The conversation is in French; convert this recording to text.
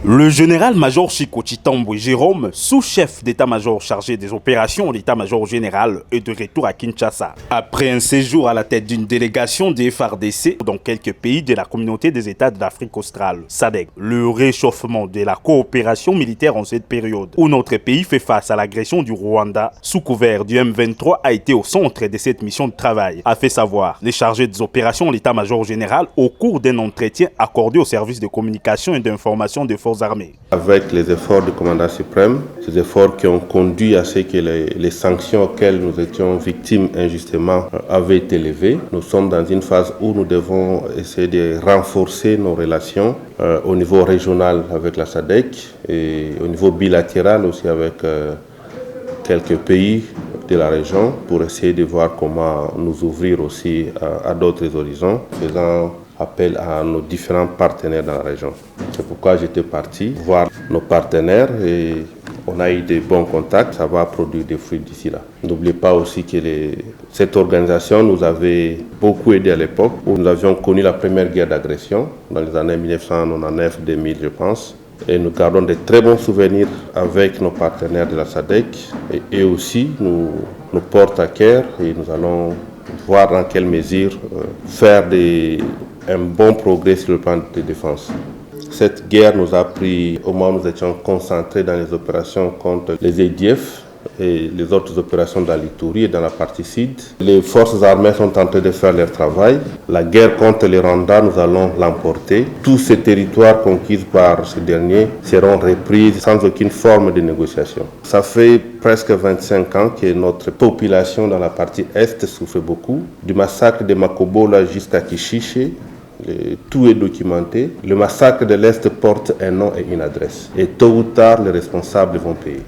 Le général-major Chiko Chitambwe Jérôme, sous-chef d'état-major chargé des opérations de l'état-major général, est de retour à Kinshasa. Après un séjour à la tête d'une délégation des FARDC dans quelques pays de la communauté des États de l'Afrique australe, SADC, le réchauffement de la coopération militaire en cette période où notre pays fait face à l'agression du Rwanda sous couvert du M23 a été au centre de cette mission de travail, a fait savoir les chargés des opérations de l'état-major général au cours d'un entretien accordé au service de communication et d'information des forces armées. Avec les efforts du commandant suprême, ces efforts qui ont conduit à ce que les sanctions auxquelles nous étions victimes injustement avaient été levées, nous sommes dans une phase où nous devons essayer de renforcer nos relations au niveau régional avec la SADC et au niveau bilatéral aussi avec quelques pays de la région pour essayer de voir comment nous ouvrir aussi à d'autres horizons, faisant appel à nos différents partenaires dans la région. C'est pourquoi j'étais parti voir nos partenaires et on a eu de bons contacts, ça va produire des fruits d'ici là. N'oubliez pas aussi que cette organisation nous avait beaucoup aidé à l'époque où nous avions connu la première guerre d'agression dans les années 1999-2000 je pense. Et nous gardons de très bons souvenirs avec nos partenaires de la SADC et aussi nous portent à cœur et nous allons voir dans quelle mesure faire un bon progrès sur le plan de défense. Cette guerre nous a pris au moment où nous étions concentrés dans les opérations contre les ADF et les autres opérations dans l'Ituri et dans la partie sud. Les forces armées sont en train de faire leur travail. La guerre contre les Rwandais, nous allons l'emporter. Tous ces territoires conquis par ces derniers seront repris sans aucune forme de négociation. Ça fait presque 25 ans que notre population dans la partie est souffre beaucoup. Du massacre de Makobola jusqu'à Kishiche, tout est documenté. Le massacre de l'Est porte un nom et une adresse. Et tôt ou tard, les responsables vont payer.